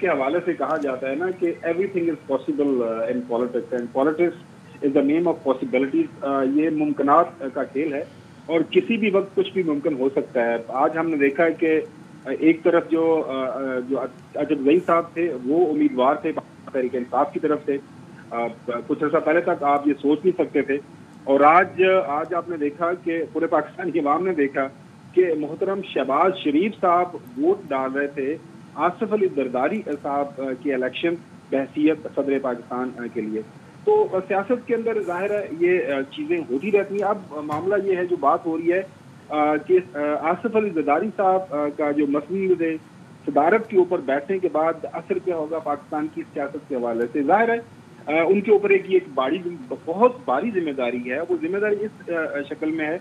کے حوالے سے کہا جاتا ہے نا کہ every thing is possible in politics and politics is the name of possibilities. یہ ممکنات کا کھیل ہے اور کسی بھی وقت کچھ بھی ممکن ہو سکتا ہے. آج ہم نے دیکھا ہے کہ ایک طرف جو اجدزئی صاحب تھے وہ امیدوار تھے تحریک انصاف کی طرف سے. کچھ عرصہ پہلے تک آپ یہ سوچ نہیں سکتے تھے. اور آج آپ نے دیکھا کہ پورے پاکستان کی عوام نے دیکھا کہ محترم شہباز شریف صاحب ووٹ ڈال رہے تھے آصف علی زرداری صاحب کی الیکشن بحیثیت صدر پاکستان کے لیے. تو سیاست کے اندر ظاہر ہے یہ چیزیں ہوتی رہتی ہیں. اب معاملہ یہ ہے جو بات ہو رہی ہے کہ آصف علی زرداری صاحب کا جو مسند صدارت کے اوپر بیٹھنے کے بعد اثر کیا ہوگا پاکستان کی سیاست کے حوالے سے. ظاہر ہے ان کے اوپر ایک بہت باری ذمہ داری ہے. وہ ذمہ داری اس شکل میں ہے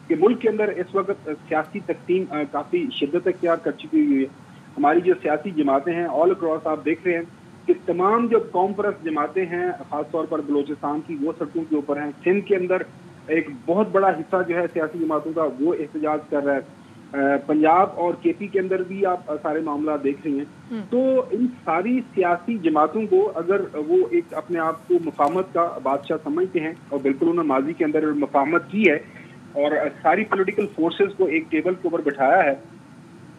کہ ملک کے اندر اس وقت سیاسی تقسیم کافی شدت اختیار کر چکی ہوئی ہے. ہماری جو سیاسی جماعتیں ہیں آل اکراس آپ دیکھ رہے ہیں کہ تمام جو قوم پرست جماعتیں ہیں خاص طور پر بلوچستان کی وہ سڑکوں کے اوپر ہیں. سندھ کے اندر ایک بہت بڑا حصہ جو ہے سیاسی جماعتوں کا وہ احتجاج کر رہا ہے. پنجاب اور کے پی کے اندر بھی آپ سارے معاملات دیکھ رہی ہیں. تو ان ساری سیاسی جماعتوں کو اگر وہ ایک اپنے آپ کو مفاہمت کا بادشاہ سمجھتے ہیں اور بالکل انہوں نے ماضی کے اندر مفاہمت کی ہے اور ساری پولیٹیکل فورسز کو ایک ٹیبل کے اوپر بٹھایا ہے,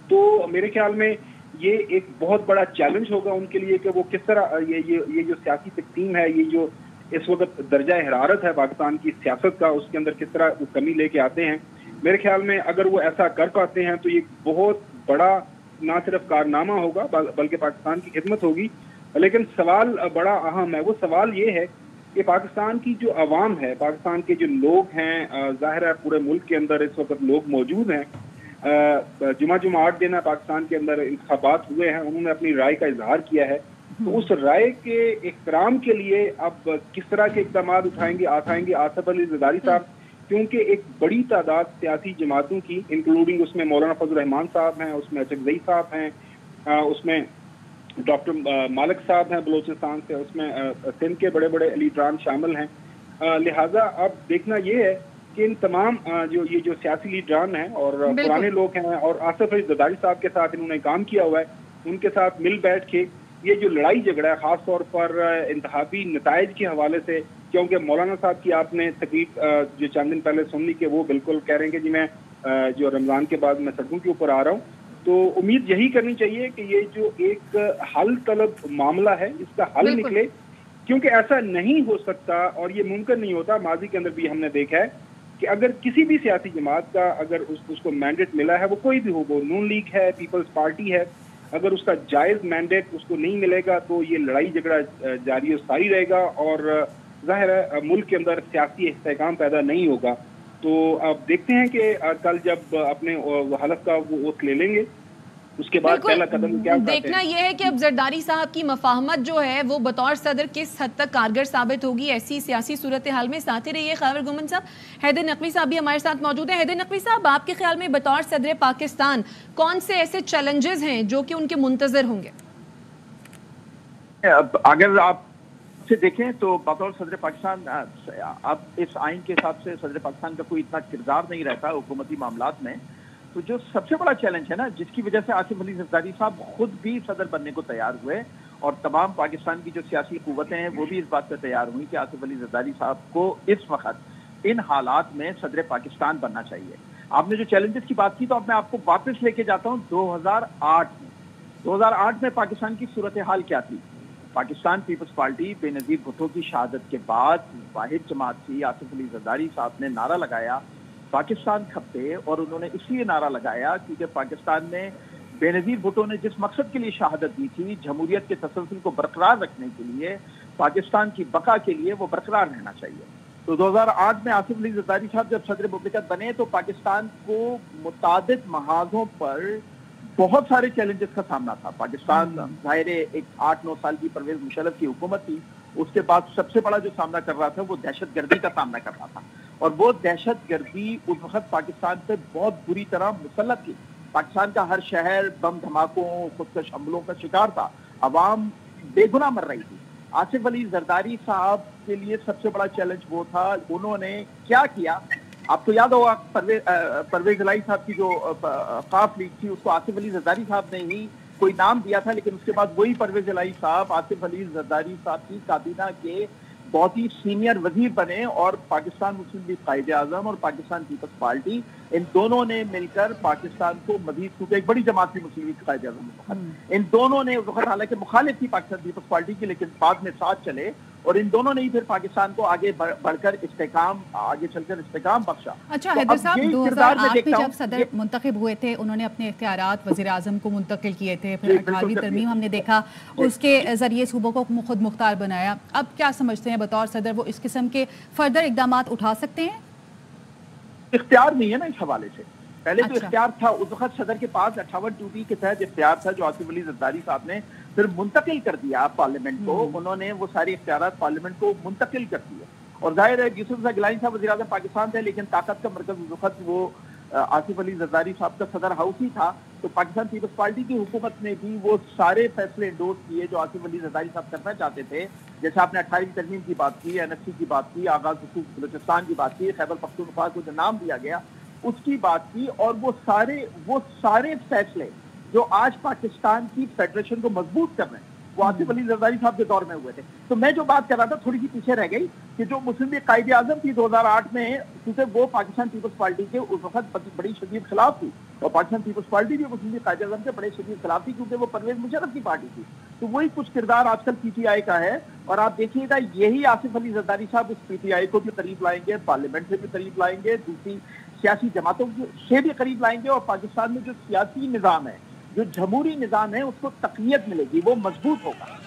تو میرے خیال میں یہ ایک بہت بڑا چیلنج ہوگا ان کے لیے کہ وہ کس طرح یہ جو سیاسی تقسیم ہے, یہ جو اس وقت درجہ حرارت ہے پاکستان کی سیاست کا, اس کے اندر کس طرح وہ کمی لے کے آتے ہیں. میرے خیال میں اگر وہ ایسا کر پاتے ہیں تو یہ بہت بڑا نہ صرف کارنامہ ہوگا بلکہ پاکستان کی خدمت ہوگی. لیکن سوال بڑا اہم ہے. وہ سوال یہ ہے کہ پاکستان کی جو عوام ہے, پاکستان کے جو لوگ ہیں, ظاہر ہے پورے ملک کے اندر اس وقت لوگ موجود ہیں. جمعہ 8 دن پاکستان کے اندر انتخابات ہوئے ہیں, انہوں نے اپنی رائے کا اظہار کیا ہے. تو اس رائے کے احترام کے لیے اب کس طرح کے اقدامات اٹھائیں گے آصف علی زرداری صاحب, کیونکہ ایک بڑی تعداد سیاسی جماعتوں کی انکلوڈنگ اس میں مولانا فضل الرحمان صاحب ہیں, اس میں اچکزئی صاحب ہیں, اس میں ڈاکٹر مالک صاحب ہیں بلوچستان سے, اس میں سندھ کے بڑے بڑے لیڈران شامل ہیں. لہٰذا اب دیکھنا یہ ہے کہ ان تمام یہ جو سیاسی لیڈران ہیں اور پرانے لوگ ہیں اور آصف علی زرداری صاحب کے ساتھ انہوں نے کام کیا ہوا ہے, ان کے ساتھ مل بیٹھ کے یہ جو لڑائی جھگڑا ہے خاص طور پر انتخابی نتائج کے حوالے سے, کیونکہ مولانا صاحب کی آپ نے تقریر جو چند دن پہلے سن لی کہ وہ بالکل کہہ رہے ہیں کہ جی میں جو رمضان کے بعد میں سڑکوں کے اوپر آ رہا ہوں. تو امید یہی کرنی چاہیے کہ یہ جو ایک حل طلب معاملہ ہے اس کا حل نکلے, کیونکہ ایسا نہیں ہو سکتا اور یہ ممکن نہیں ہوتا. ماضی کے اندر بھی ہم نے دیکھا ہے کہ اگر کسی بھی سیاسی جماعت کا اگر اس کو مینڈیٹ ملا ہے, وہ کوئی بھی ہو, وہ نون لیگ ہے, پیپلز پارٹی ہے, اگر اس کا جائز مینڈیٹ اس کو نہیں ملے گا تو یہ لڑائی جھگڑا جاری و ساری رہے گا اور ظاہر ہے ملک کے اندر سیاسی استحکام پیدا نہیں ہوگا. تو آپ دیکھتے ہیں کہ کل جب اپنے حلف کا وہ اوتھ لے لیں گے اس کے بعد پہلا قدم کیا دیکھنا یہ ہے کہ اب زرداری صاحب کی مفاہمت جو ہے وہ بطور صدر کس حد تک کارگر ثابت ہوگی ایسی سیاسی صورتحال میں. ساتھ ہی رہیے خیبر گمن صاحب, حیدر نقوی صاحب بھی ہمارے ساتھ موجود ہیں. حیدر نقوی صاحب, آپ کے خیال میں بطور صدر پاکستان کون سے ایسے چیلنجز ہیں جو کہ ان کے منتظر ہوں گے؟ اگر آپ سے دیکھیں تو بطور صدر پاکستان اب اس آئین کے حساب سے صدر پاکستان کا کوئی اتنا کردار نہیں رہتا حکومتی معاملات میں. تو جو سب سے بڑا چیلنج ہے نا, جس کی وجہ سے آصف علی زرداری صاحب خود بھی صدر بننے کو تیار ہوئے اور تمام پاکستان کی جو سیاسی قوتیں ہیں وہ بھی اس بات پہ تیار ہوئی کہ آصف علی زرداری صاحب کو اس وقت ان حالات میں صدر پاکستان بننا چاہیے. آپ نے جو چیلنجز کی بات کی تو اب میں آپ کو واپس لے کے جاتا ہوں 2008 میں پاکستان کی صورتحال کیا تھی. پاکستان پیپلز پارٹی بے نظیر بھٹو کی شہادت کے بعد واحد جماعت تھی. آصف علی زرداری صاحب نے نعرہ لگایا پاکستان کھپے, اور انہوں نے اس لیے نعرہ لگایا کیونکہ پاکستان میں بے نظیر بھٹو نے جس مقصد کے لیے شہادت دی تھی, جمہوریت کے تسلسل کو برقرار رکھنے کے لیے, پاکستان کی بقا کے لیے, وہ برقرار رہنا چاہیے. تو 2008 میں آصف علی زرداری صاحب جب صدر مملکت بنے تو پاکستان کو متعدد محاذوں پر بہت سارے چیلنجز کا سامنا تھا. پاکستان ظاہر ایک 8-9 سال کی پرویز مشرف کی حکومت تھی, اس کے بعد سب سے بڑا جو سامنا کر رہا تھا وہ دہشت گردی کا سامنا کر رہا تھا, اور وہ دہشت گردی اس وقت پاکستان پہ بہت بری طرح مسلط تھی. پاکستان کا ہر شہر بم دھماکوں, خودکش حملوں کا شکار تھا, عوام بے گناہ مر رہی تھی. آصف علی زرداری صاحب کے لیے سب سے بڑا چیلنج وہ تھا, انہوں نے کیا کیا. آپ کو یاد ہوگا پرویز الہی صاحب کی جو قاف لیگ تھی اس کو آصف علی زرداری صاحب نے ہی کوئی نام دیا تھا، لیکن اس کے بعد وہی پرویز الہی صاحب آصف علی زرداری صاحب کی کابینہ کے بہت ہی سینئر وزیر بنے، اور پاکستان مسلم لیگ قائد اعظم اور پاکستان پیپلز پارٹی ان دونوں نے مل کر پاکستان کو مزید، کیونکہ ایک بڑی جماعت تھی مسلم لیگ قائد اعظم، ان دونوں نے اس وقت حالانکہ مخالف تھی پاکستان پیپلز پارٹی کی، لیکن بعد میں ساتھ چلے، اور ان دونوں نے ہی پھر پاکستان کو آگے بڑھ کر آگے چل کر استحکام بخشا۔ اچھا حیدر صاحب، 2008 میں جب صدر منتخب ہوئے تھے انہوں نے اپنے اختیارات وزیر اعظم کو منتقل کیے تھے، پھر 18ویں ترمیم ہم نے دیکھا اس کے ذریعے صوبوں کو خود مختار بنایا، اب کیا سمجھتے ہیں بطور صدر وہ اس قسم کے فردر اقدامات اٹھا سکتے ہیں؟ اختیار نہیں ہے نا اس حوالے سے، پہلے تو اختیار تھا اس وقت صدر کے پاس 58 کے تحت اختیار تھا جو آصف علی زرداری صاحب نے پھر منتقل کر دیا پارلیمنٹ کو، انہوں نے وہ ساری اختیارات پارلیمنٹ کو منتقل کر دیے، اور ظاہر ہے یوسف رضا گیلانی صاحب وزیر اعظم پاکستان تھے، لیکن طاقت کا مرکز اس وقت وہ آصف علی زرداری صاحب کا صدر ہاؤس ہی تھا، تو پاکستان پیپلز پارٹی کی حکومت نے بھی وہ سارے فیصلے انڈورس کیے جو آصف علی زرداری صاحب کرنا چاہتے تھے، جیسے آپ نے 18ویں ترمیم کی بات کی، NSC کی بات کی، آغاز حقوق بلوچستان کی بات کی، خیبر پختونخوا کو جو نام دیا گیا اس کی بات کی، اور وہ سارے فیصلے جو آج پاکستان کی فیڈریشن کو مضبوط کر رہے ہیں وہ آصف علی زرداری صاحب کے دور میں ہوئے تھے۔ تو میں جو بات کر رہا تھا تھوڑی سی پیچھے رہ گئی کہ جو مسلم لیگ قائد اعظم تھی 2008 میں، کیونکہ وہ پاکستان پیپلز پارٹی کے اس وقت بڑی شدید خلاف تھی، اور پاکستان پیپلز پارٹی بھی مسلم لیگ قائد اعظم کے بڑے شدید خلاف تھی، کیونکہ وہ پرویز مشرف کی پارٹی تھی، تو وہی کچھ کردار آج کل PTI کا ہے، اور آپ دیکھیے گا یہی آصف علی زرداری صاحب اس PTI کو بھی قریب لائیں گے، پارلیمنٹ سے بھی قریب لائیں گے، دوسری سیاسی جماعتوں سے بھی قریب لائیں گے، اور پاکستان میں جو سیاسی نظام ہے، جو جمہوری نظام ہے، اس کو تقویت ملے گی، وہ مضبوط ہوگا۔